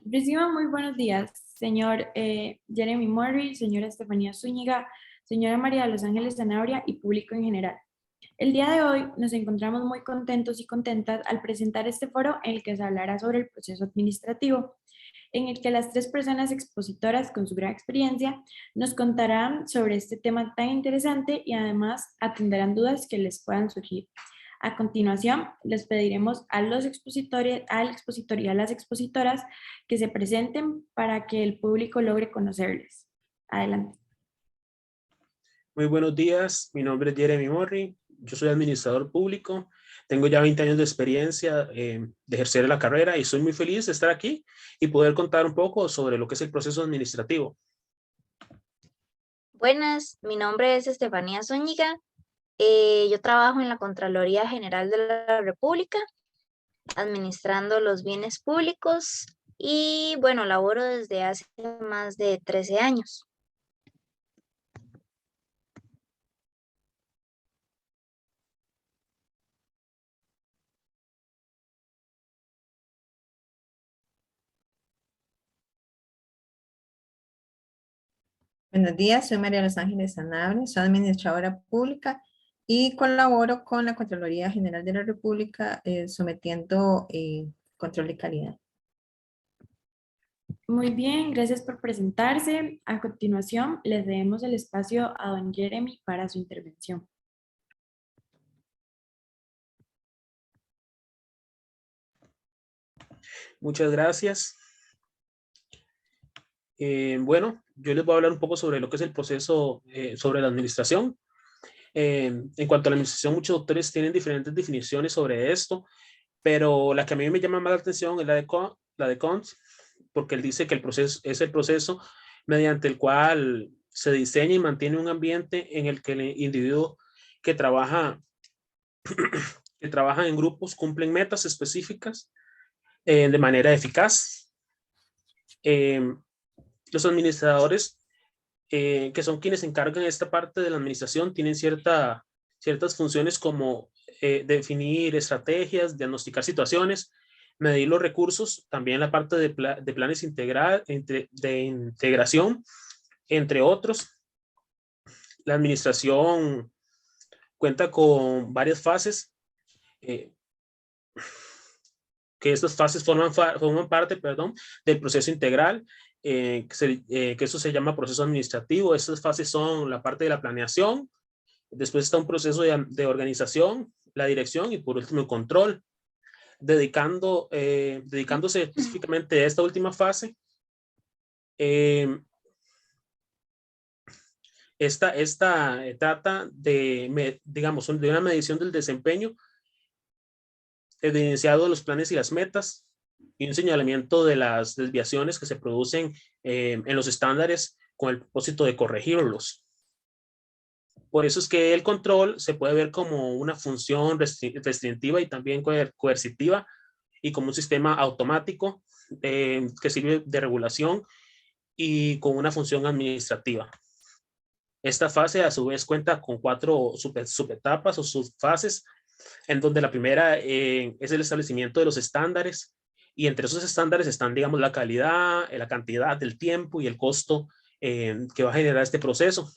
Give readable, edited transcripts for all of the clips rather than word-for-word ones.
Reciban muy buenos días, señor Jeremy Murray, señora Estefanía Zúñiga, señora María de los Ángeles Zanabria y público en general. El día de hoy nos encontramos muy contentos y contentas al presentar este foro en el que se hablará sobre el proceso administrativo, en el que las tres personas expositoras con su gran experiencia nos contarán sobre este tema tan interesante y además atenderán dudas que les puedan surgir. A continuación, les pediremos a los expositores, al expositor y a las expositoras que se presenten para que el público logre conocerles. Adelante. Muy buenos días, mi nombre es Jeremy Murray, yo soy administrador público, tengo ya 20 años de experiencia de ejercer la carrera y soy muy feliz de estar aquí y poder contar un poco sobre lo que es el proceso administrativo. Buenas, mi nombre es Estefanía Zúñiga. Yo trabajo en la Contraloría General de la República, administrando los bienes públicos y bueno, laboro desde hace más de 13 años. Buenos días, soy María de los Ángeles Zanabria, soy administradora pública y colaboro con la Contraloría General de la República sometiendo control de calidad. Muy bien, gracias por presentarse. A continuación, les demos el espacio a don Jeremy para su intervención. Muchas gracias. Bueno, yo les voy a hablar un poco sobre lo que es el proceso sobre la administración. En cuanto a la administración, muchos doctores tienen diferentes definiciones sobre esto, pero la que a mí me llama más la atención es la de Kant, porque él dice que el proceso es el proceso mediante el cual se diseña y mantiene un ambiente en el que el individuo que trabaja en grupos cumplen metas específicas de manera eficaz. Los administradores, que son quienes se encargan de esta parte de la administración, tienen ciertas funciones como definir estrategias, diagnosticar situaciones, medir los recursos, también la parte de planes de integración, entre otros. La administración cuenta con varias fases, que estas fases forman parte, del proceso integral, que eso se llama proceso administrativo. Estas fases son la parte de la planeación, después está un proceso de organización, la dirección y por último el control. Dedicándose específicamente a esta última fase, esta trata de, digamos, de una medición del desempeño, evidenciado de los planes y las metas, y un señalamiento de las desviaciones que se producen en los estándares con el propósito de corregirlos. Por eso es que el control se puede ver como una función restrictiva y también coercitiva, y como un sistema automático que sirve de regulación y con una función administrativa. Esta fase a su vez cuenta con 4 subetapas o subfases, en donde la primera es el establecimiento de los estándares, y entre esos estándares están, digamos, la calidad, la cantidad, el tiempo y el costo que va a generar este proceso.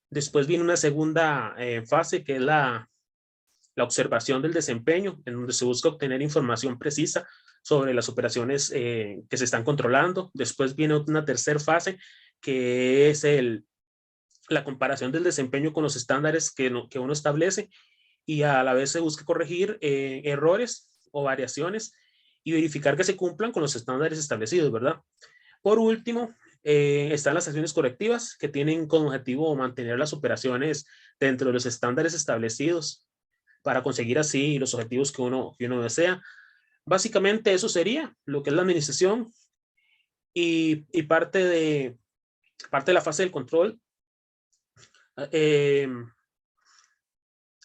Después viene una segunda fase, que es la observación del desempeño, en donde se busca obtener información precisa sobre las operaciones que se están controlando. Después viene una tercera fase, que es la comparación del desempeño con los estándares que uno establece, y a la vez se busca corregir errores o variaciones y verificar que se cumplan con los estándares establecidos, ¿verdad? Por último, están las acciones correctivas, que tienen como objetivo mantener las operaciones dentro de los estándares establecidos para conseguir así los objetivos que uno desea. Básicamente eso sería lo que es la administración, y parte de la fase del control.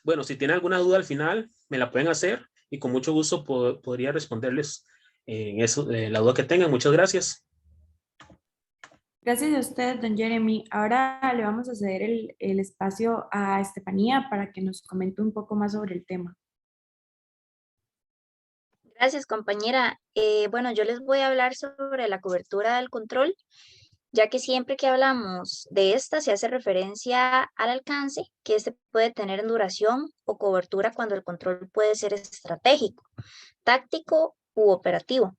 Bueno, si tienen alguna duda al final, me la pueden hacer y con mucho gusto podría responderles la duda que tengan. Muchas gracias. Gracias a usted, don Jeremy. Ahora le vamos a ceder el espacio a Estefanía para que nos comente un poco más sobre el tema. Gracias, compañera. Bueno, yo les voy a hablar sobre la cobertura del control, ya que siempre que hablamos de esta se hace referencia al alcance que este puede tener en duración o cobertura cuando el control puede ser estratégico, táctico u operativo,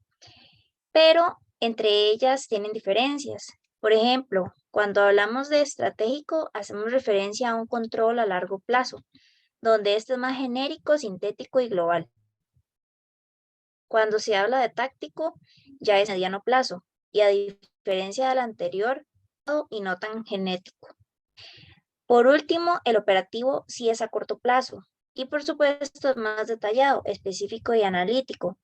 pero entre ellas tienen diferencias. Por ejemplo, cuando hablamos de estratégico, hacemos referencia a un control a largo plazo, donde este es más genérico, sintético y global. Cuando se habla de táctico, ya es a mediano plazo y a diferencia del anterior, y no tan genético. Por último, el operativo sí es a corto plazo y por supuesto es más detallado, específico y analítico.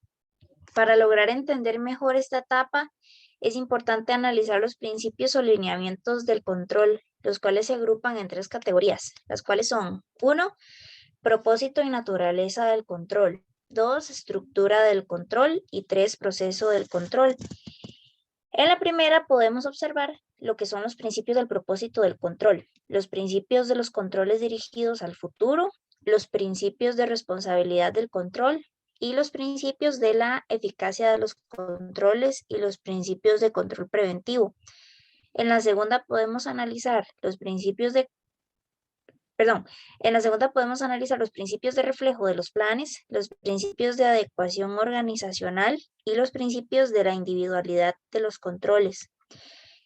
Para lograr entender mejor esta etapa, es importante analizar los principios o lineamientos del control, los cuales se agrupan en 3 categorías, las cuales son 1, propósito y naturaleza del control, 2, estructura del control y 3, proceso del control. En la primera podemos observar lo que son los principios del propósito del control, los principios de los controles dirigidos al futuro, los principios de responsabilidad del control y los principios de la eficacia de los controles y los principios de control preventivo. En la segunda podemos analizar los principios de en la segunda podemos analizar los principios de reflejo de los planes, los principios de adecuación organizacional y los principios de la individualidad de los controles.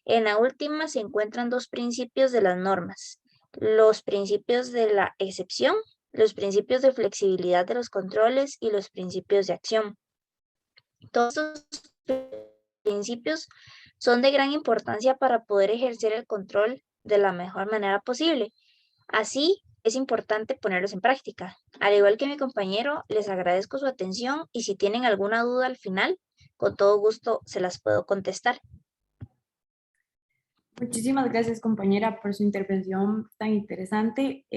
En la última se encuentran 2 principios de las normas, los principios de la excepción, los principios de flexibilidad de los controles y los principios de acción. Todos estos principios son de gran importancia para poder ejercer el control de la mejor manera posible. Así, es importante ponerlos en práctica. Al igual que mi compañero, les agradezco su atención y si tienen alguna duda al final, con todo gusto se las puedo contestar. Muchísimas gracias, compañera, por su intervención tan interesante.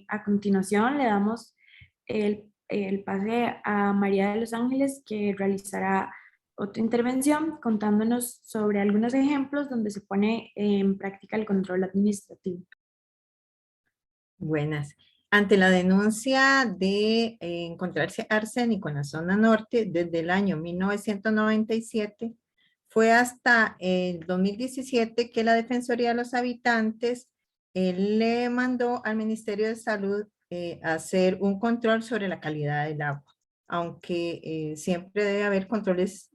A continuación, le damos el pase a María de los Ángeles, que realizará otra intervención contándonos sobre algunos ejemplos donde se pone en práctica el control administrativo. Buenas. Ante la denuncia de encontrarse arsénico en la zona norte desde el año 1997, fue hasta el 2017 que la Defensoría de los Habitantes le mandó al Ministerio de Salud hacer un control sobre la calidad del agua, aunque siempre debe haber controles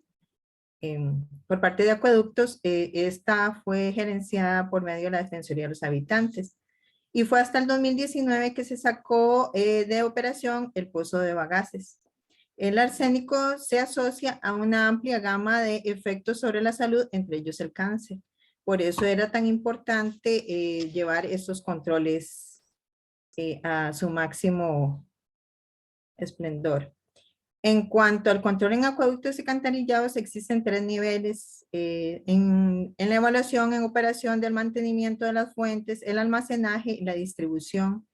por parte de acueductos. Esta fue gerenciada por medio de la Defensoría de los Habitantes. Y fue hasta el 2019 que se sacó de operación el pozo de Bagaces. El arsénico se asocia a una amplia gama de efectos sobre la salud, entre ellos el cáncer. Por eso era tan importante llevar estos controles a su máximo esplendor. En cuanto al control en acueductos y alcantarillados, existen 3 niveles en la evaluación, en operación del mantenimiento de las fuentes, el almacenaje y la distribución.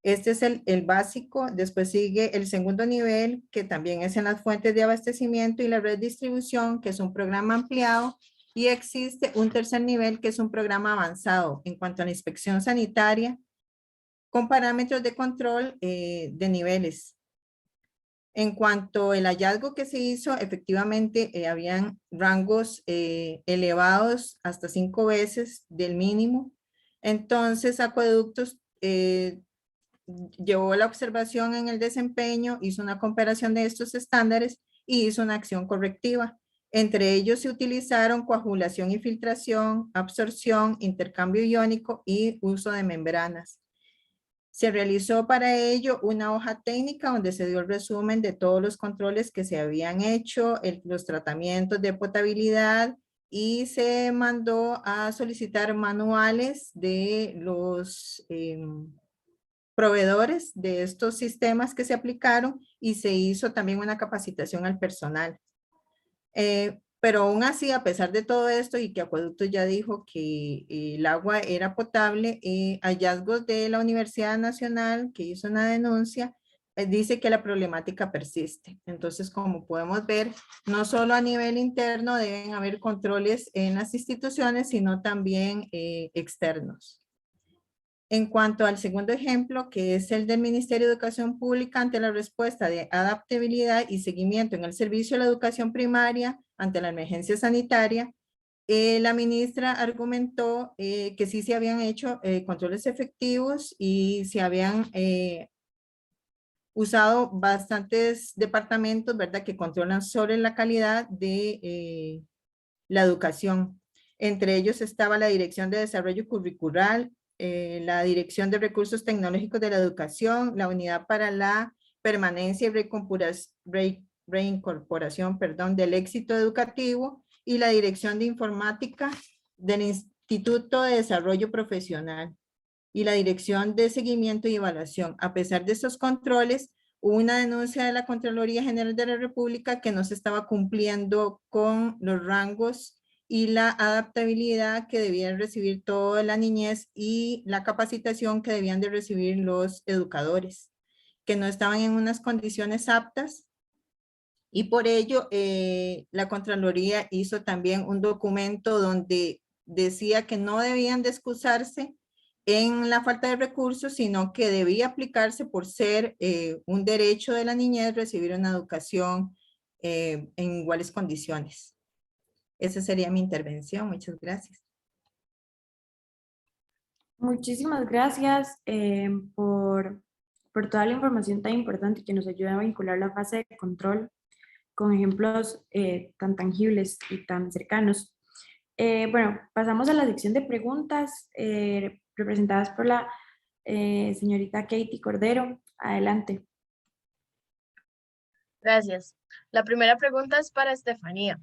Este es el básico. Después sigue el segundo nivel, que también es en las fuentes de abastecimiento y la red de distribución, que es un programa ampliado. Y existe un tercer nivel, que es un programa avanzado en cuanto a la inspección sanitaria, con parámetros de control de niveles. En cuanto al hallazgo que se hizo, efectivamente habían rangos elevados hasta 5 veces del mínimo. Entonces, Acueductos llevó la observación en el desempeño, hizo una comparación de estos estándares y hizo una acción correctiva. Entre ellos se utilizaron coagulación y filtración, absorción, intercambio iónico y uso de membranas. Se realizó para ello una hoja técnica donde se dio el resumen de todos los controles que se habían hecho, los tratamientos de potabilidad, y se mandó a solicitar manuales de los proveedores de estos sistemas que se aplicaron y se hizo también una capacitación al personal. Pero aún así, a pesar de todo esto y que Acueductos ya dijo que el agua era potable, hallazgos de la Universidad Nacional, que hizo una denuncia, dice que la problemática persiste. Entonces, como podemos ver, no solo a nivel interno deben haber controles en las instituciones, sino también externos. En cuanto al segundo ejemplo, que es el del Ministerio de Educación Pública ante la respuesta de adaptabilidad y seguimiento en el servicio de la educación primaria ante la emergencia sanitaria, la ministra argumentó que sí se habían hecho controles efectivos y se habían usado bastantes departamentos, ¿verdad?, que controlan sobre la calidad de la educación. Entre ellos estaba la Dirección de Desarrollo Curricular, la Dirección de Recursos Tecnológicos de la Educación, la Unidad para la Permanencia y Reincorporación, del Éxito Educativo y la Dirección de Informática del Instituto de Desarrollo Profesional y la Dirección de Seguimiento y Evaluación. A pesar de estos controles, hubo una denuncia de la Contraloría General de la República que no se estaba cumpliendo con los rangos y la adaptabilidad que debían recibir toda la niñez y la capacitación que debían de recibir los educadores, que no estaban en unas condiciones aptas. Y por ello, la Contraloría hizo también un documento donde decía que no debían de excusarse en la falta de recursos, sino que debía aplicarse por ser un derecho de la niñez recibir una educación en iguales condiciones. Esa sería mi intervención. Muchas gracias. Muchísimas gracias por toda la información tan importante que nos ayuda a vincular la fase de control con ejemplos tan tangibles y tan cercanos. Bueno, pasamos a la sección de preguntas representadas por la señorita Katie Cordero. Adelante. Gracias. La primera pregunta es para Estefanía.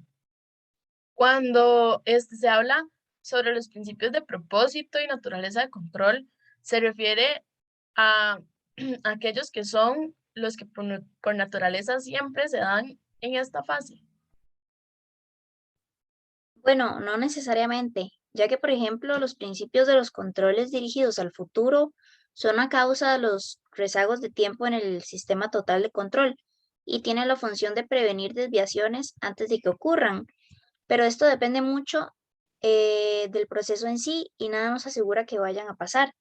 Cuando se habla sobre los principios de propósito y naturaleza de control, se refiere a aquellos que son los que por naturaleza siempre se dan en esta fase. Bueno, no necesariamente, ya que, por ejemplo, los principios de los controles dirigidos al futuro son a causa de los rezagos de tiempo en el sistema total de control y tienen la función de prevenir desviaciones antes de que ocurran. Pero esto depende mucho del proceso en sí y nada nos asegura que vayan a pasar.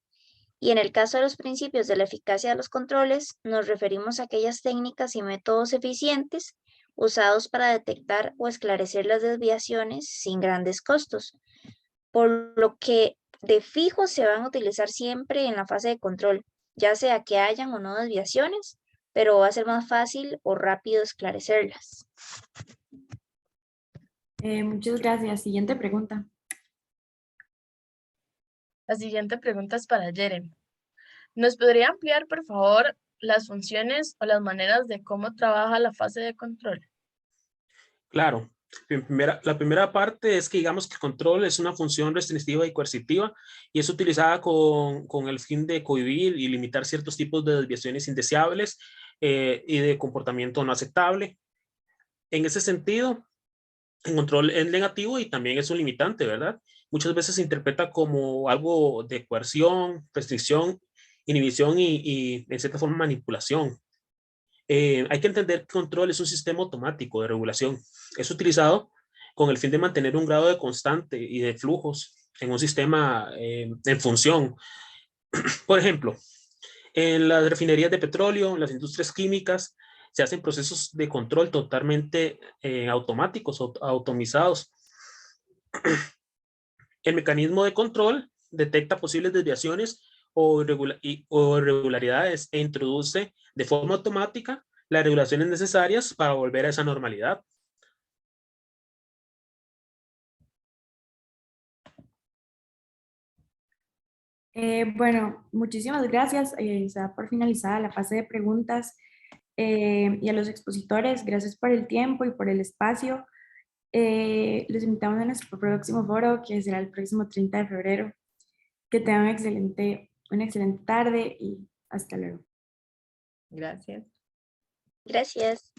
Y en el caso de los principios de la eficacia de los controles, nos referimos a aquellas técnicas y métodos eficientes usados para detectar o esclarecer las desviaciones sin grandes costos, por lo que de fijo se van a utilizar siempre en la fase de control, ya sea que hayan o no desviaciones, pero va a ser más fácil o rápido esclarecerlas. Muchas gracias. Siguiente pregunta. La siguiente pregunta es para Jeremy. ¿Nos podría ampliar, por favor, las funciones o las maneras de cómo trabaja la fase de control? Claro. La primera parte es que digamos que el control es una función restrictiva y coercitiva y es utilizada con el fin de cohibir y limitar ciertos tipos de desviaciones indeseables y de comportamiento no aceptable. En ese sentido, el control es negativo y también es un limitante, ¿verdad? Muchas veces se interpreta como algo de coerción, restricción, inhibición y en cierta forma manipulación. Hay que entender que control es un sistema automático de regulación. Es utilizado con el fin de mantener un grado de constante y de flujos en un sistema en función. Por ejemplo, en las refinerías de petróleo, en las industrias químicas, se hacen procesos de control totalmente automáticos, automatizados. El mecanismo de control detecta posibles desviaciones o irregularidades e introduce de forma automática las regulaciones necesarias para volver a esa normalidad. Bueno, muchísimas gracias. Se da por finalizada la fase de preguntas y a los expositores, gracias por el tiempo y por el espacio. Los invitamos a nuestro próximo foro, que será el próximo 30 de febrero. Que tengan una excelente tarde y hasta luego. Gracias. Gracias.